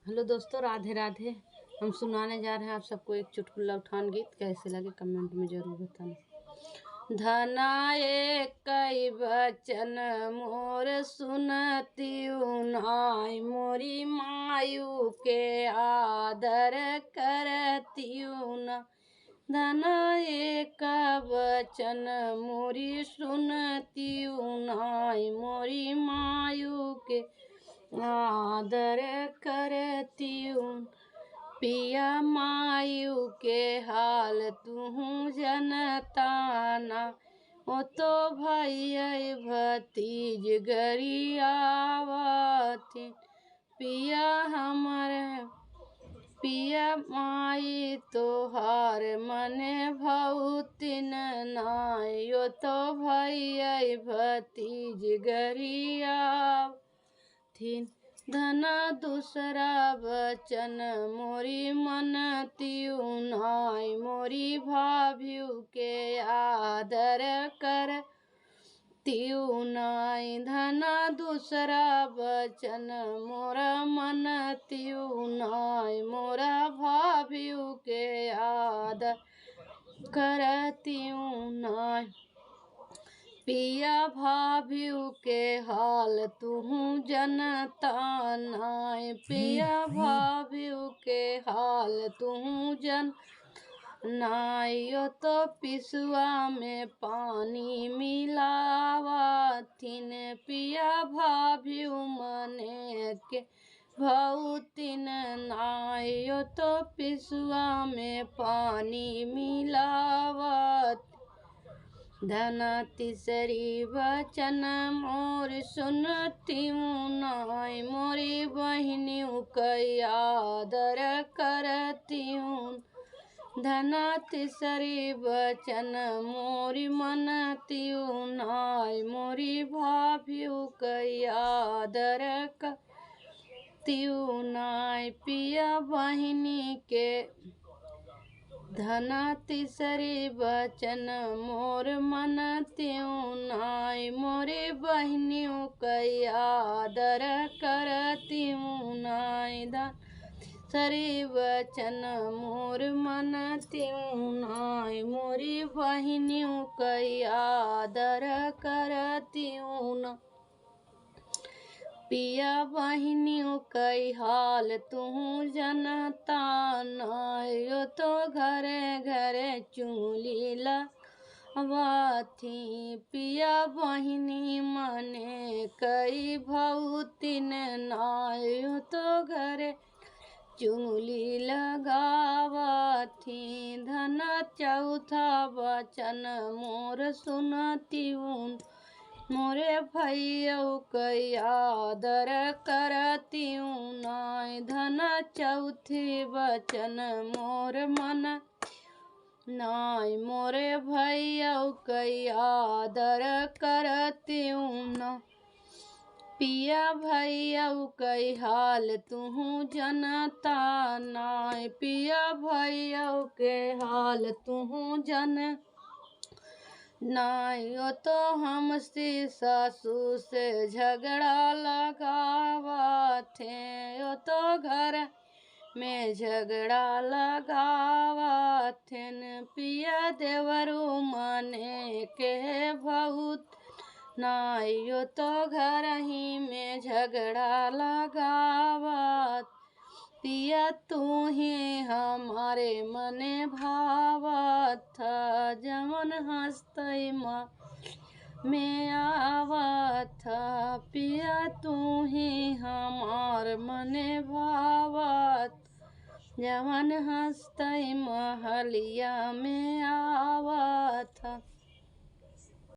Hello दोस्तों, राधे राधे। हम सुनाने जा रहे हैं आप सबको एक चुटकुला उठान गीत। कैसे लगे कमेंट में जरूर बताना। धनाए कई बचन मोर सुनतियु नाय, मोरी मायू के आदर करतियु ना। धनाए का बचन मोरी सुनतियु नाय, मोरी मायू के आदर करतियु। पिया मायू के हाल तू जनता ना, ओ तो भैया भतीज गरियावती। पिया हमर पिया माई तोहार मने भौतिन नाय, ओ तो भैया भतीज गरियावती। धना दूसरा बचन मोरी मनतियु नाय, मोरी भाभीयू के आदर करतियु नाय। धना दूसरा बचन मोरा मनतियु नाय, मोरा भाभीयू के आदर करतियु नाय। पिया भाभीयू के हाल तू जनता नाय, पिया भाभीयू के हाल तू जन नाय, यो तो पिसुआ में पानी मिलावथिन। पिया भाभीयू मने के भौतिन नाय, यो तो पिसुआ में पानी मिलावत। धना तीसरी बचन मोर सुनतियु नाय, मोरी बहिनियू कई आदर करतियु। धना तीसरी बचन मोरी मनतियु नाय, मोरी भाभीयू कई आदर करतियु नाय। पिया बहिनी के धना तीसरी बचन मोर मनतियु नाय, मोरे बहिनियू कई आदर करतियु नाय। धना तीसरी बचन मोर मनतियु नाय, मोरी बहिनियू कई आदर करतियु नाय। पिया बहिनियू कई हाल तू जनता नाय, यो तो घरे घरे चूली लगावथी। पिया बहिनी मने कई भौतिन नाय, यो तो घरे चूली लगावथी। धना चौथा बचन मोर सुनतियु, मोरे भैया कई आदर करतियु नाय। धना चौथी बचन मोर मन नाय, मोरे भैया कई आदर करतियु नाय। पिया भैया कई हाल तू जनता नाय, पिया भैया के हाल तू जन नाय, यो तो हमसे सासू से झगड़ा लगावथे। यो तो घर में झगड़ा लगावथेन। पिया देवरू मने के बहुत नाय, यो तो घर ही में झगड़ा लगावत। पिया तू ही हमारे मने भावत, जमन हंसतई में आवत। पिया तू ही हमार मने भावत, जमन हंसतई महलिया में आवत।